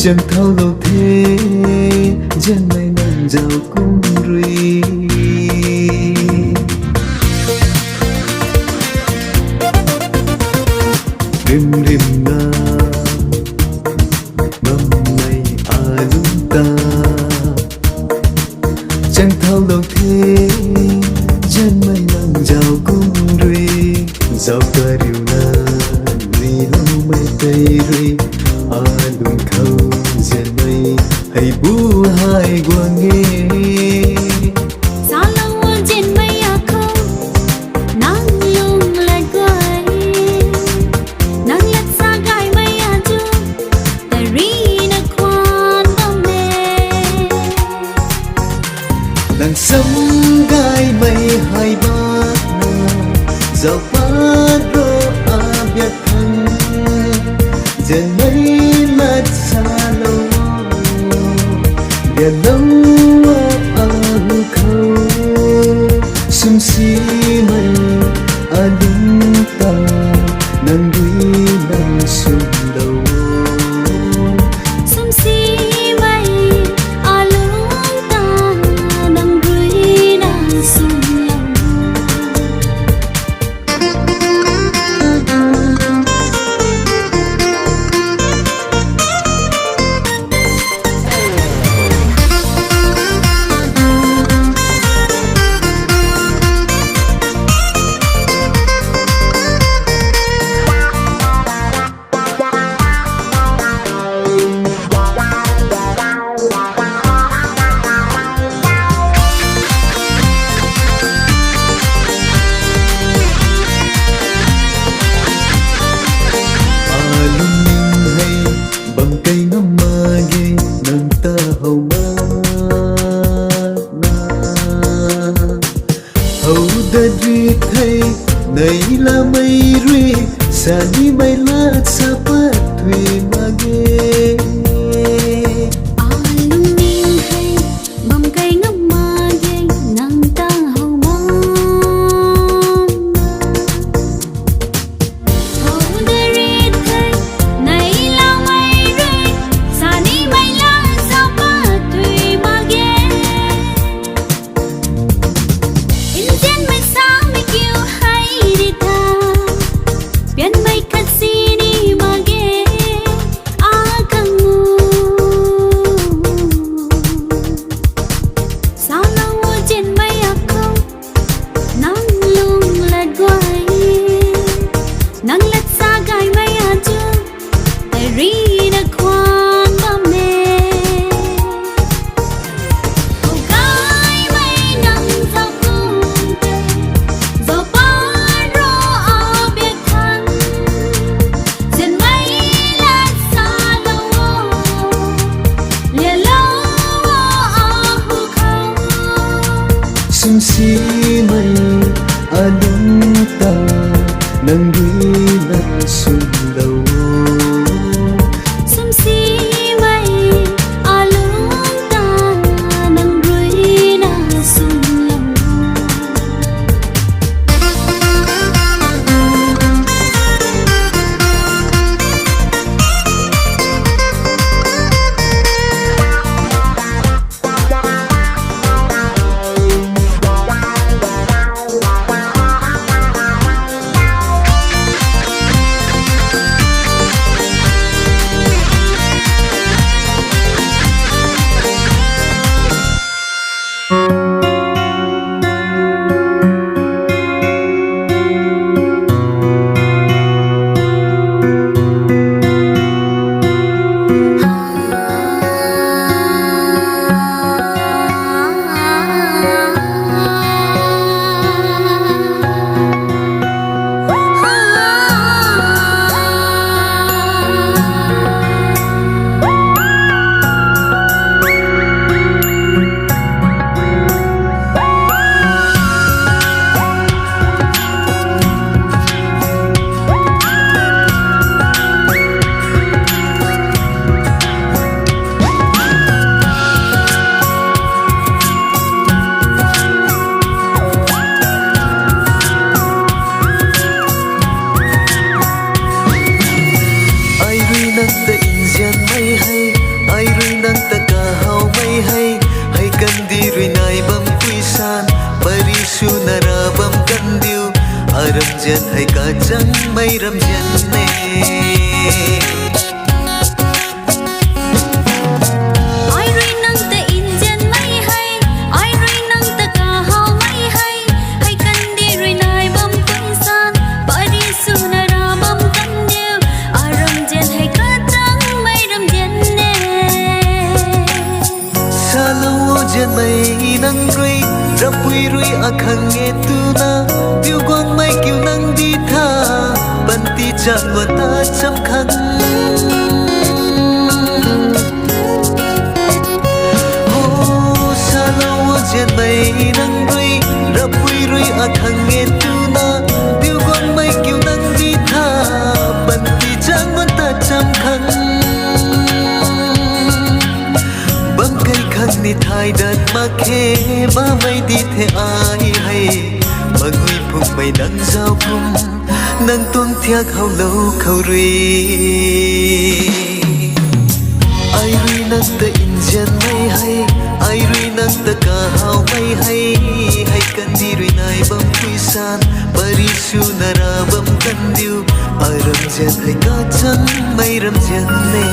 chẳng thao lâu thế dân này nàng giàu cung rì rim rim na mâm này lung ta chẳng thao lâu thế dân này nàng giàu cung rì giàu ta điều na rì lâu mai tây rì lung khâu dân này hay bu hai qua nghe nàng sống gai mây hai bát dạo bát đô biết thân giờ mấy mắt xa lâu để lâu hư khâu sum si mây đúng ta nàng đi nàng sum đầu dari thay này là mây ri sa ni mây lát sa pat thủy mage alung ning hay bam kai ngam mage nang ta hau ma hau dari thay này là mây ri sa ni mây lát sa pat thủy mage Biar mai kat sini mage akamu sao nang trên mai aku nang lung lật quay nang lật xa gai mai aju ai ri na kwan ba me oh gai mai nang sao cung zo pa ro a biết sum si mây lung ta nàng đi là sum đầu sum si mây lung ta nàng đi là sum lòng jen mai nang rui rapui rui akhang nge tu na diu gwang mai kiu nang di tha ban ti chan wa ta cham khang ho sa lo jen mai nang rui rapui rui akhang nge tu na diu gwang mai kiu nang di tha ban ti chan wa ta cham khang ni thai dat ma khe ba mai di the ai hay magui phung mai nang giao kum nang tuang thiak hau lâu khâu rui ai rui nang ta in jan mai hay ai rui nang ta ka hau mai hay hay kan di rui nai bam pui san pari su nara bam kan diu aram jan hay ka chang mai ram jan ne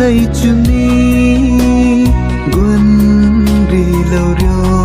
nay chuni guan ri lâu rio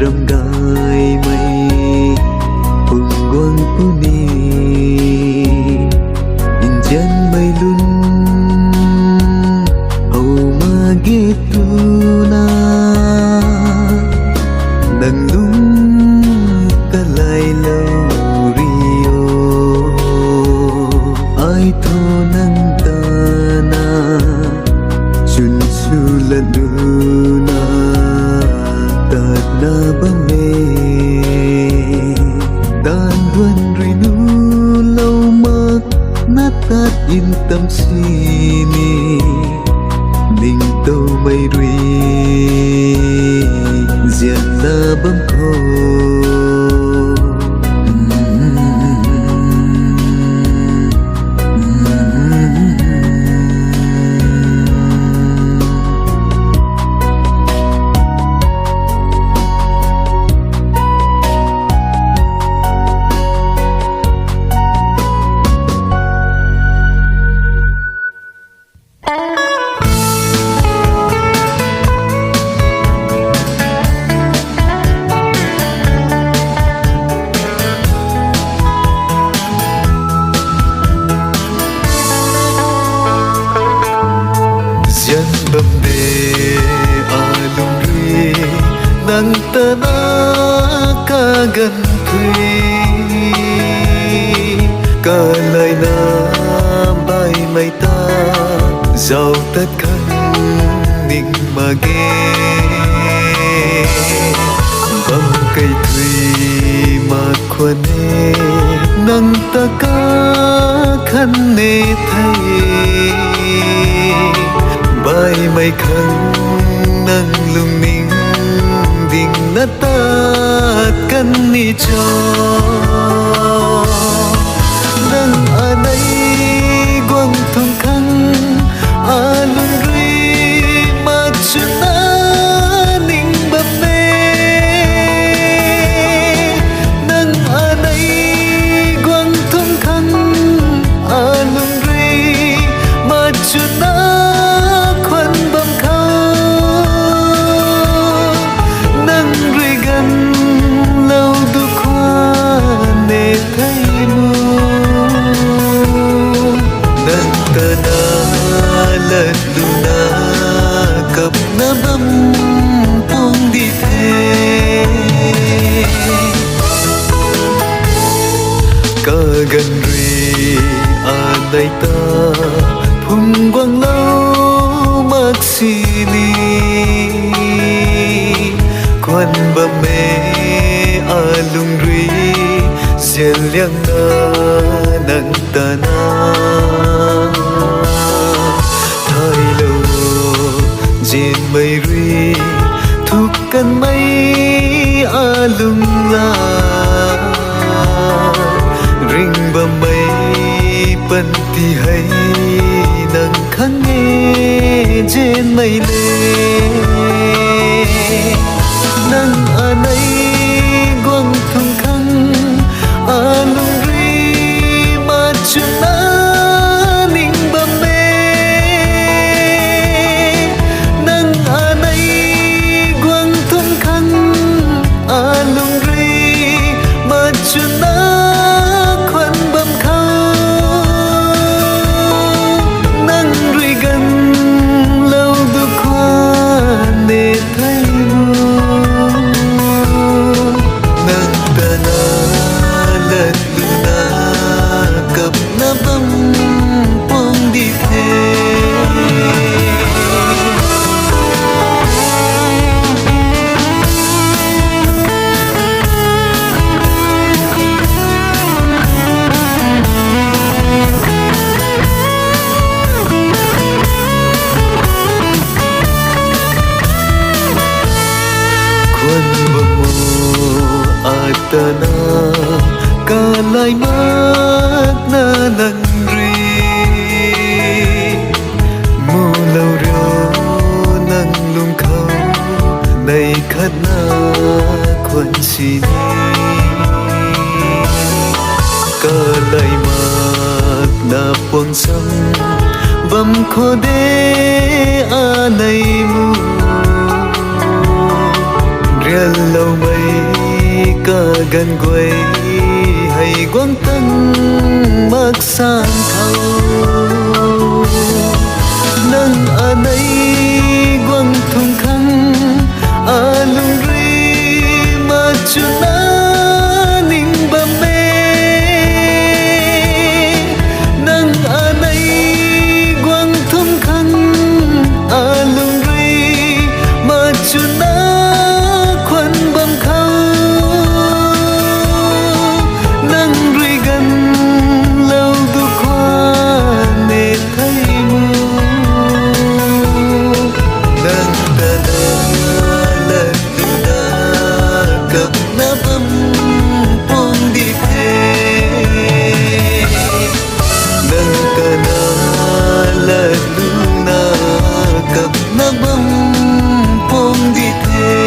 râm gai mây phùng quang puni in jan mây lun hầu ma gitu na nang lung kalay lâu rio ai tho nang ta na chun chu la na tat na ba me dan duan ri nu lâu mak na tat in tâm sini ning tâu mây ri diện na bấm khô dân bầm bề lung ri nang ta na ka gan thuy ka lai na bay mai ta giàu tất khăn ning ma ge bầm cây thuy ma khwane nang ta ka khăn ne thay bay mây khăn nang lung ning ding na tat kan ni cho nang anay quang thong khăn lung ri ma chuna ning ba me nang anay quang thong khăn lung ri ma chuna gần ri anay ta phung quang lâu mak sini quan ba me lung ri xiên liang na nang ta na thay lâu trên mây ri thúc căn mây lung la ring ba mây pan ti hay nang khăn nghe trên mây lê nang anay quang thong khăn lung ri ma chuna ning ba me nang anay quang thong khăn lung ri ma chuna atana kalay mak na nang ri mulaw ro nang lung khâu nay khát na kwan sini kalay mak na pon sam bam kho de anay mu riêng lâu mây cả gần quay hay quăng tân mắc sang thâu nâng anh ấy quăng thùng khăn lung ri mà chuna ning bầm mê nâng anh ấy quăng thùng khăn lung ri mà chuna khuân bầm khâu nâng ri gần lâu du khoa nề thấy mù nâng ta lần cập na bấm buông đi thế nâng ca na lần na cập na bấm buông đi thế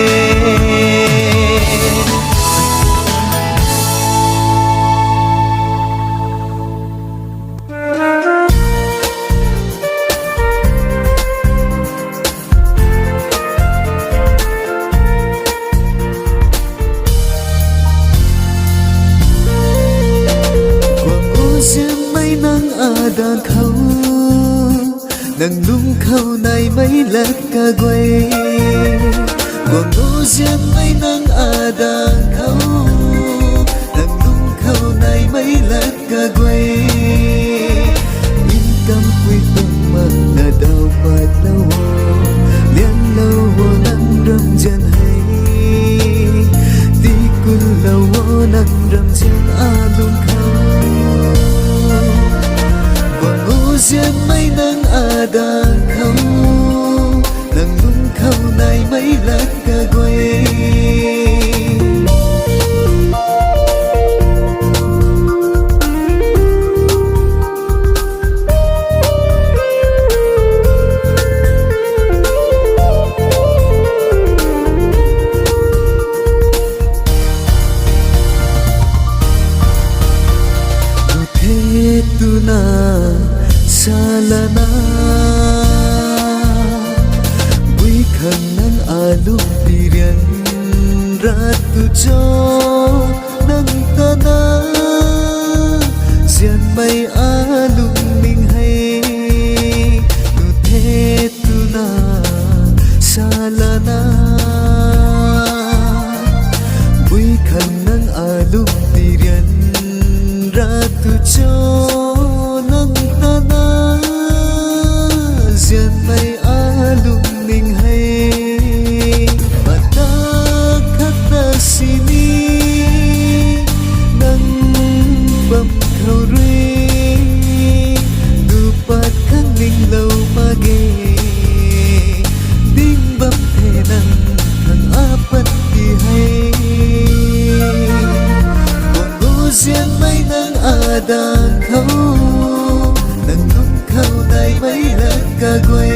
đàn khâu nâng lung khâu này mấy lát ca quay quảng ngô riêng mấy nâng đàn khâu nâng lung khâu này mấy lát ca quay in cam quy tung mà là đau bạt lâu liên lâu nâng râm chân hay tí cun lâu nâng râm chân lung khâu riêng mấy nâng đàn khâu nâng lung khâu này mấy lát ca quay thế tu na salana bui khăn nang alum pirian ratu cho nang tana sian mai alum ming hay tu the tu na salana bui khăn nang alum pirian ratu cho nang tana riêng mây lung ninh hay mà ta khắc ta sini nâng bầm khâu ri du pat khắc ninh lâu mà ghê đinh bầm thề nâng thằng bắt đi hay còn ngô riêng mây nâng đàn khâu nâng lung khâu này mấy lát ca quay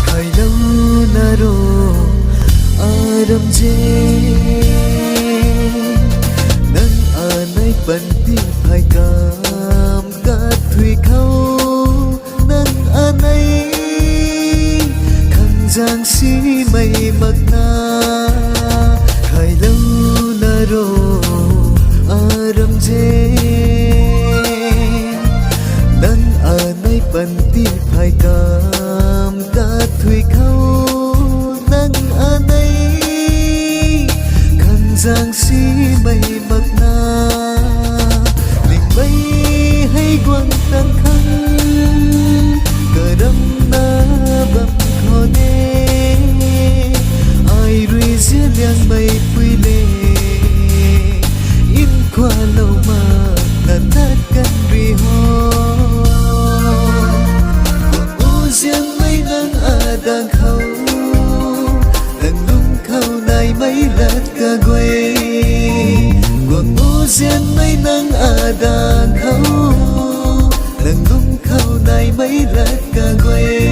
khai lâu na ro đâm dê nâng nay bần ti phai cam ca thủy khâu nâng nay khăn giang si mây mặc na khai lâu na ro đâm dê nâng nay bần ti phai cam ca thủy khâu nâng nay khăn giang si mây mặc na linh mây hay quăng tăng khăn cờ đâm na bầm khó nê ai ruy giữa liang mây quy lê in qua lâu mà là thắt căn ri ho quăng riêng mây nâng đàn khâu nâng lung khâu này mấy lát ca quay quăng riêng mấy nâng đàn khâu nâng lung khâu này mấy lát ca quay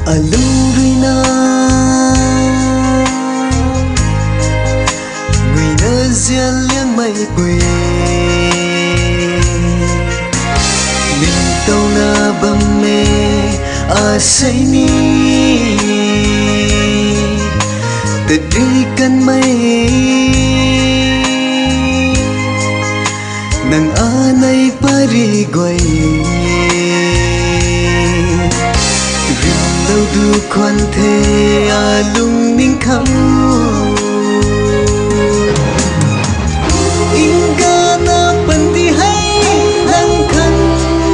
alung rui na người na riêng liang mây quê mình tàu na bầm mê a say ni từ đi căn mây nang anay pari goy rim lâu du khoan thế alung ning khâu inga na pandi hay lang khan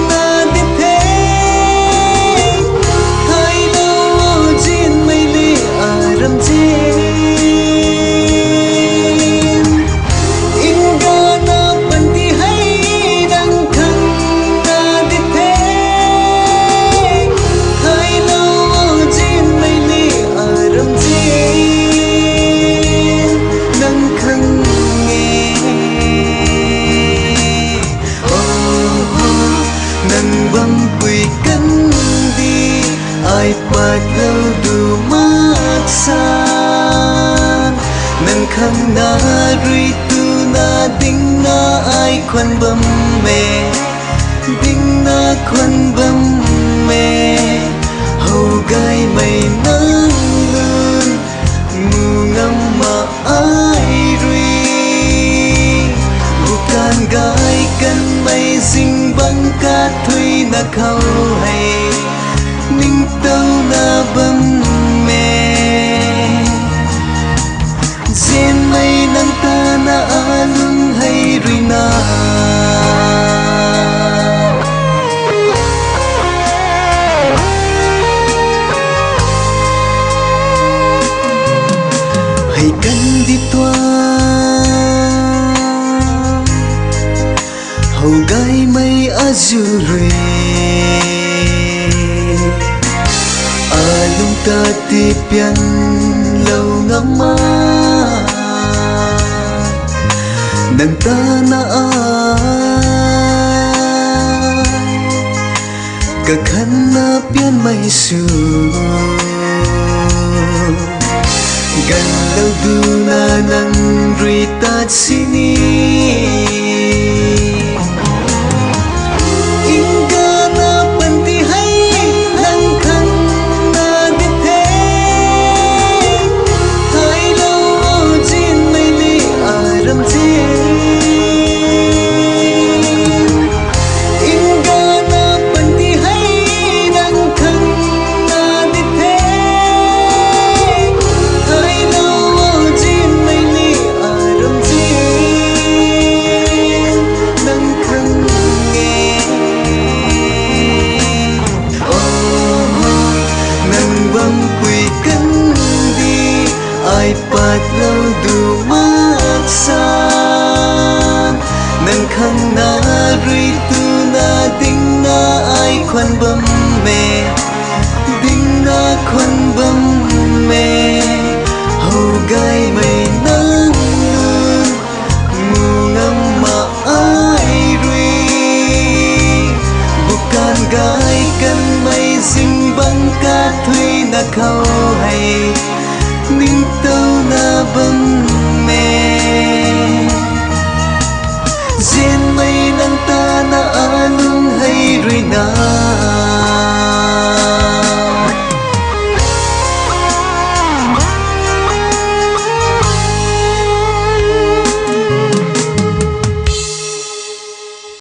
na đi thế hai lâu jin mây li aram jin ai bạc lâu đủ mát xa nâng khăn na rui tu na ding na ai khoan bầm mê ding na khoan bầm mê hầu gai mây nắng lương mù ngâm mà ai rui bukan gai kan mây dinh băng cát thuy na khâu hay ning tàu na bầm mê dên mây nắng ta na alung hay rui na hay cần đi toa hầu gai mây azure alung ta ti pian lâu ngama nang ta na ka khan na pian mai su gan lâu du na nang rui ta sini ai bạc lâu đủ mát xa nâng khăn na rui tu na ding na ai khoan bầm mê ding na khoan bầm mê hầu gai mây nắng lương mù ngâm mà ai rui bukan gai kan mây dinh băng cát thuy na khâu hay ning tàu na bầm mê dên mây nắng ta na alung hay rui na